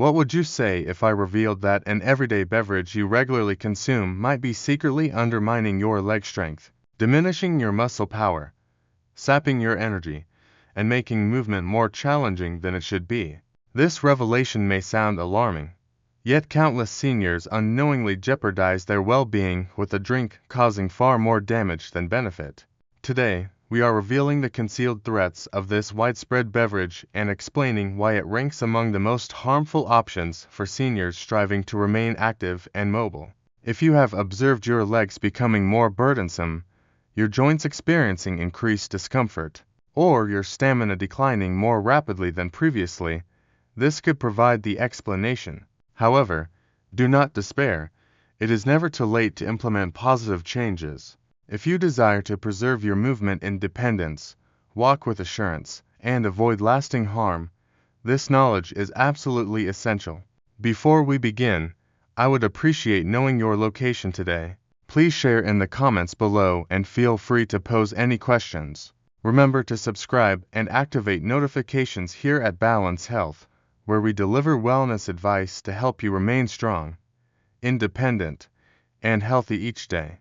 What would you say if I revealed that an everyday beverage you regularly consume might be secretly undermining your leg strength, diminishing your muscle power, sapping your energy, and making movement more challenging than it should be? This revelation may sound alarming, yet countless seniors unknowingly jeopardize their well-being with a drink causing far more damage than benefit. Today, we are revealing the concealed threats of this widespread beverage and explaining why it ranks among the most harmful options for seniors striving to remain active and mobile. If you have observed your legs becoming more burdensome, your joints experiencing increased discomfort, or your stamina declining more rapidly than previously, this could provide the explanation. However, do not despair. It is never too late to implement positive changes. If you desire to preserve your movement independence, walk with assurance, and avoid lasting harm, this knowledge is absolutely essential. Before we begin, I would appreciate knowing your location today. Please share in the comments below and feel free to pose any questions. Remember to subscribe and activate notifications here at Balance Health, where we deliver wellness advice to help you remain strong, independent, and healthy each day.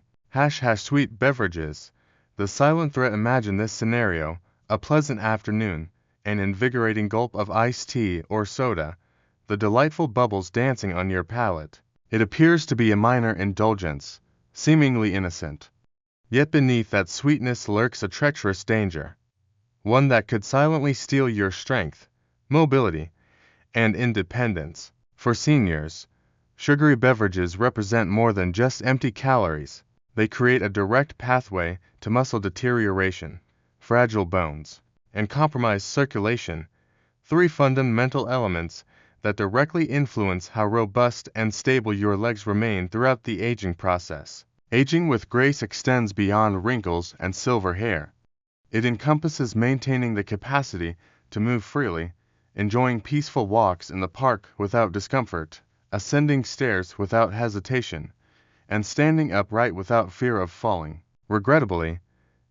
Sweet beverages. The silent threat. Imagine this scenario: a pleasant afternoon, an invigorating gulp of iced tea or soda, the delightful bubbles dancing on your palate. It appears to be a minor indulgence, seemingly innocent. Yet beneath that sweetness lurks a treacherous danger, one that could silently steal your strength, mobility, and independence. For seniors, sugary beverages represent more than just empty calories. They create a direct pathway to muscle deterioration, fragile bones, and compromised circulation, three fundamental elements that directly influence how robust and stable your legs remain throughout the aging process. Aging with grace extends beyond wrinkles and silver hair. It encompasses maintaining the capacity to move freely, enjoying peaceful walks in the park without discomfort, ascending stairs without hesitation, and standing upright without fear of falling. Regrettably,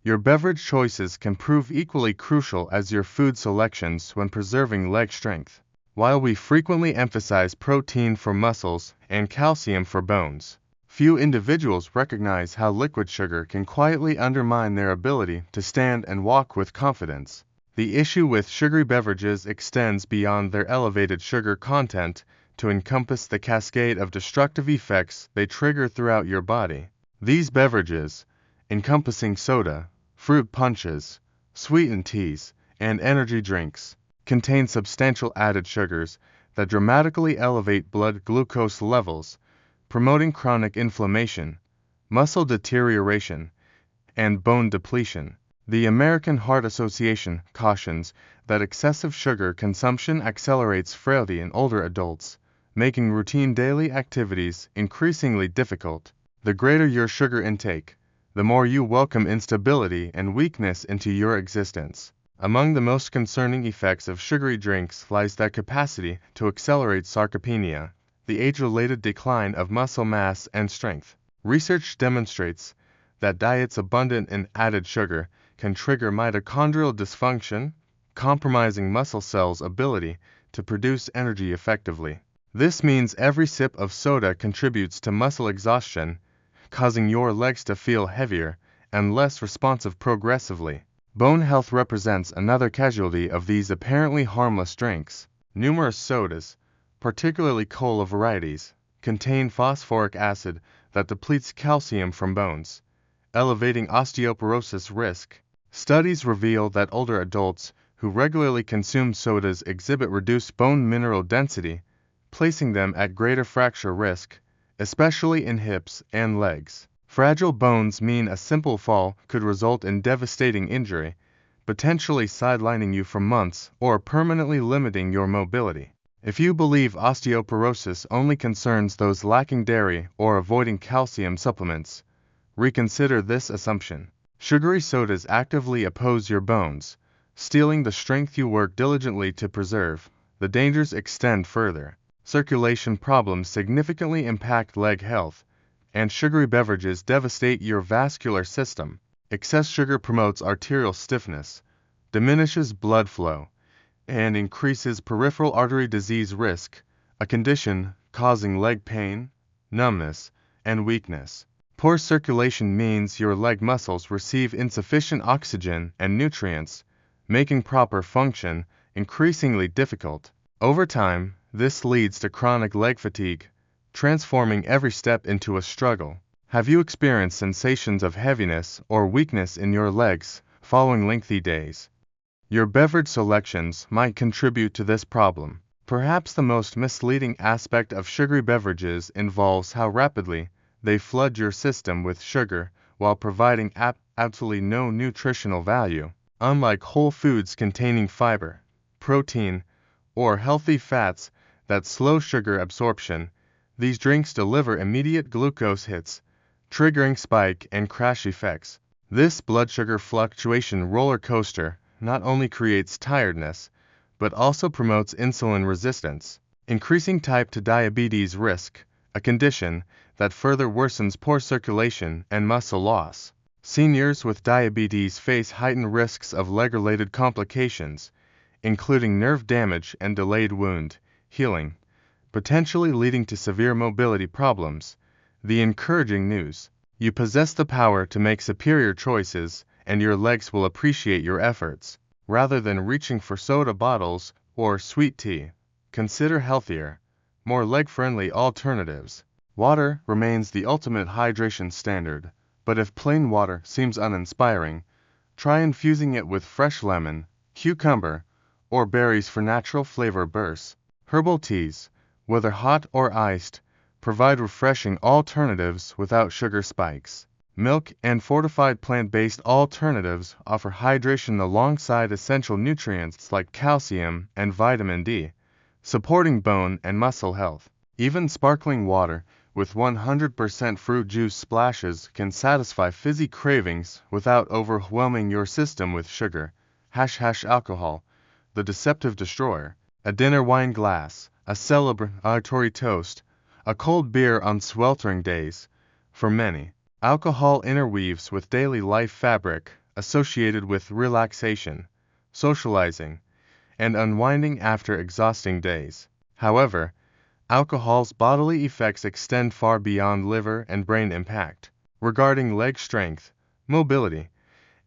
your beverage choices can prove equally crucial as your food selections when preserving leg strength. While we frequently emphasize protein for muscles and calcium for bones, few individuals recognize how liquid sugar can quietly undermine their ability to stand and walk with confidence. The issue with sugary beverages extends beyond their elevated sugar content to encompass the cascade of destructive effects they trigger throughout your body. These beverages, encompassing soda, fruit punches, sweetened teas, and energy drinks, contain substantial added sugars that dramatically elevate blood glucose levels, promoting chronic inflammation, muscle deterioration, and bone depletion. The American Heart Association cautions that excessive sugar consumption accelerates frailty in older adults, making routine daily activities increasingly difficult. The greater your sugar intake, the more you welcome instability and weakness into your existence. Among the most concerning effects of sugary drinks lies their capacity to accelerate sarcopenia, the age-related decline of muscle mass and strength. Research demonstrates that diets abundant in added sugar can trigger mitochondrial dysfunction, compromising muscle cells' ability to produce energy effectively. This means every sip of soda contributes to muscle exhaustion, causing your legs to feel heavier and less responsive progressively. Bone health represents another casualty of these apparently harmless drinks. Numerous sodas, particularly cola varieties, contain phosphoric acid that depletes calcium from bones, elevating osteoporosis risk. Studies reveal that older adults who regularly consume sodas exhibit reduced bone mineral density, placing them at greater fracture risk, especially in hips and legs. Fragile bones mean a simple fall could result in devastating injury, potentially sidelining you for months or permanently limiting your mobility. If you believe osteoporosis only concerns those lacking dairy or avoiding calcium supplements, reconsider this assumption. Sugary sodas actively oppose your bones, stealing the strength you work diligently to preserve. The dangers extend further. Circulation problems significantly impact leg health, and sugary beverages devastate your vascular system. Excess sugar promotes arterial stiffness, diminishes blood flow, and increases peripheral artery disease risk, a condition causing leg pain, numbness, and weakness. Poor circulation means your leg muscles receive insufficient oxygen and nutrients, making proper function increasingly difficult. Over time, this leads to chronic leg fatigue, transforming every step into a struggle. Have you experienced sensations of heaviness or weakness in your legs following lengthy days? Your beverage selections might contribute to this problem. Perhaps the most misleading aspect of sugary beverages involves how rapidly they flood your system with sugar while providing absolutely no nutritional value. Unlike whole foods containing fiber, protein, or healthy fats that slow sugar absorption, these drinks deliver immediate glucose hits, triggering spike and crash effects. This blood sugar fluctuation roller coaster not only creates tiredness, but also promotes insulin resistance, increasing type 2 diabetes risk, a condition that further worsens poor circulation and muscle loss. Seniors with diabetes face heightened risks of leg-related complications, including nerve damage and delayed wound healing, potentially leading to severe mobility problems. The encouraging news: you possess the power to make superior choices, and your legs will appreciate your efforts. Rather than reaching for soda bottles or sweet tea, consider healthier, more leg-friendly alternatives. Water remains the ultimate hydration standard, but if plain water seems uninspiring, try infusing it with fresh lemon, cucumber, or berries for natural flavor bursts. Herbal teas, whether hot or iced, provide refreshing alternatives without sugar spikes. Milk and fortified plant-based alternatives offer hydration alongside essential nutrients like calcium and vitamin D, supporting bone and muscle health. Even sparkling water with 100% fruit juice splashes can satisfy fizzy cravings without overwhelming your system with sugar. Alcohol, the deceptive destroyer. A dinner wine glass, a celebratory toast, a cold beer on sweltering days. For many, alcohol interweaves with daily life fabric associated with relaxation, socializing, and unwinding after exhausting days. However, alcohol's bodily effects extend far beyond liver and brain impact. Regarding leg strength, mobility,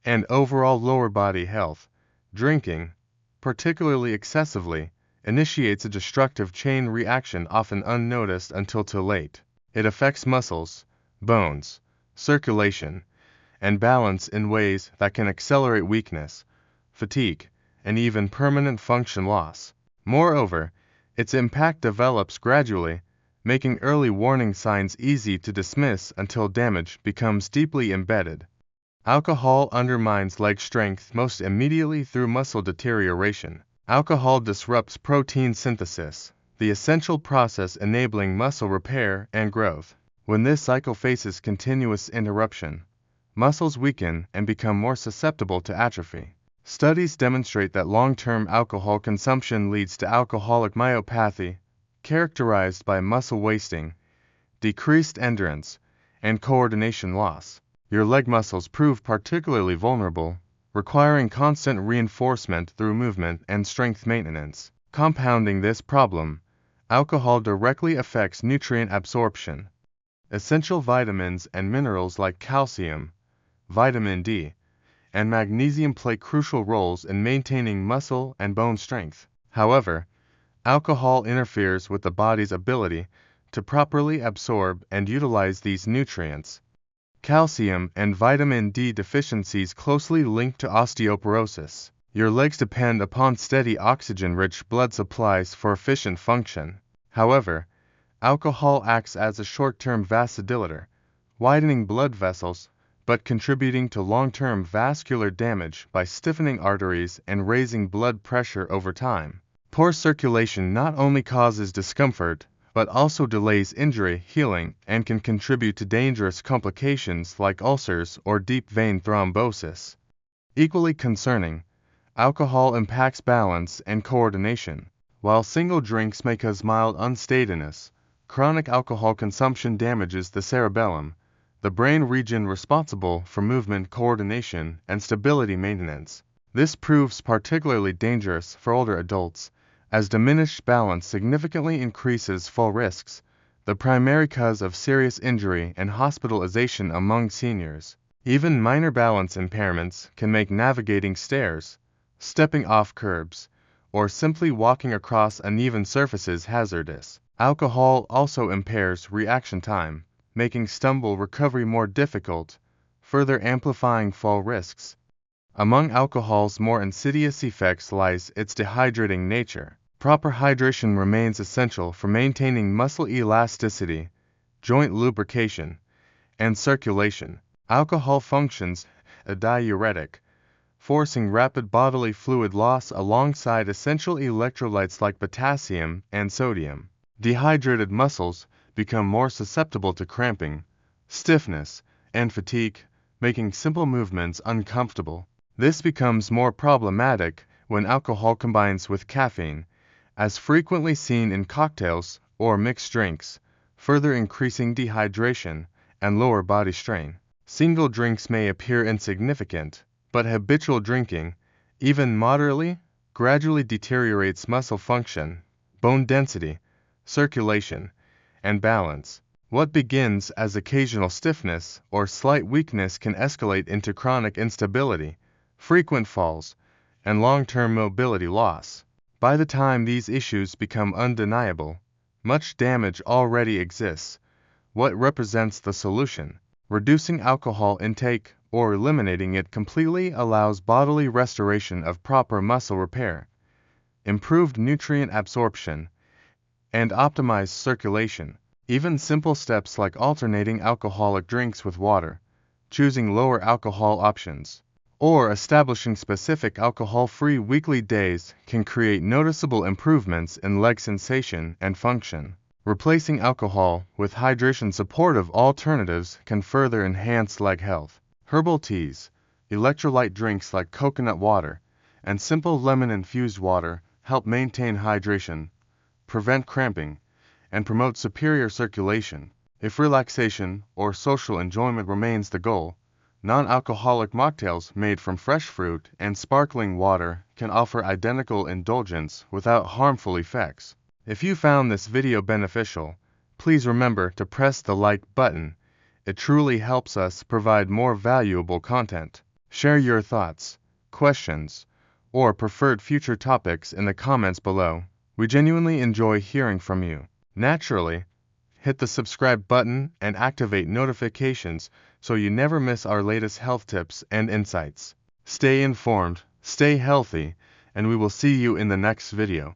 and overall lower body health, drinking, particularly excessively, initiates a destructive chain reaction often unnoticed until too late. It affects muscles, bones, circulation, and balance in ways that can accelerate weakness, fatigue, and even permanent function loss. Moreover, its impact develops gradually, making early warning signs easy to dismiss until damage becomes deeply embedded. Alcohol undermines leg strength most immediately through muscle deterioration. Alcohol disrupts protein synthesis, the essential process enabling muscle repair and growth. When this cycle faces continuous interruption, muscles weaken and become more susceptible to atrophy. Studies demonstrate that long-term alcohol consumption leads to alcoholic myopathy, characterized by muscle wasting, decreased endurance, and coordination loss. Your leg muscles prove particularly vulnerable, requiring constant reinforcement through movement and strength maintenance. Compounding this problem, alcohol directly affects nutrient absorption. Essential vitamins and minerals like calcium, vitamin D, and magnesium play crucial roles in maintaining muscle and bone strength. However, alcohol interferes with the body's ability to properly absorb and utilize these nutrients. Calcium and vitamin D deficiencies closely linked to osteoporosis. Your legs depend upon steady oxygen-rich blood supplies for efficient function. However, alcohol acts as a short-term vasodilator, widening blood vessels, but contributing to long-term vascular damage by stiffening arteries and raising blood pressure over time. Poor circulation not only causes discomfort, but also delays injury healing and can contribute to dangerous complications like ulcers or deep vein thrombosis. Equally concerning, alcohol impacts balance and coordination. While single drinks may cause mild unsteadiness, chronic alcohol consumption damages the cerebellum, the brain region responsible for movement coordination and stability maintenance. This proves particularly dangerous for older adults, as diminished balance significantly increases fall risks, the primary cause of serious injury and hospitalization among seniors. Even minor balance impairments can make navigating stairs, stepping off curbs, or simply walking across uneven surfaces hazardous. Alcohol also impairs reaction time, making stumble recovery more difficult, further amplifying fall risks. Among alcohol's more insidious effects lies its dehydrating nature. Proper hydration remains essential for maintaining muscle elasticity, joint lubrication, and circulation. Alcohol functions as a diuretic, forcing rapid bodily fluid loss alongside essential electrolytes like potassium and sodium. Dehydrated muscles become more susceptible to cramping, stiffness, and fatigue, making simple movements uncomfortable. This becomes more problematic when alcohol combines with caffeine, as frequently seen in cocktails or mixed drinks, further increasing dehydration and lower body strain. Single drinks may appear insignificant, but habitual drinking, even moderately, gradually deteriorates muscle function, bone density, circulation, and balance. What begins as occasional stiffness or slight weakness can escalate into chronic instability, frequent falls, and long-term mobility loss. By the time these issues become undeniable, much damage already exists. What represents the solution? Reducing alcohol intake or eliminating it completely allows bodily restoration of proper muscle repair, improved nutrient absorption, and optimized circulation. Even simple steps like alternating alcoholic drinks with water, choosing lower alcohol options, or establishing specific alcohol-free weekly days can create noticeable improvements in leg sensation and function. Replacing alcohol with hydration-supportive alternatives can further enhance leg health. Herbal teas, electrolyte drinks like coconut water, and simple lemon-infused water help maintain hydration, prevent cramping, and promote superior circulation. If relaxation or social enjoyment remains the goal, non-alcoholic mocktails made from fresh fruit and sparkling water can offer identical indulgence without harmful effects. If you found this video beneficial, please remember to press the like button. It truly helps us provide more valuable content. Share your thoughts, questions, or preferred future topics in the comments below. We genuinely enjoy hearing from you. Naturally, hit the subscribe button and activate notifications so you never miss our latest health tips and insights. Stay informed, stay healthy, and we will see you in the next video.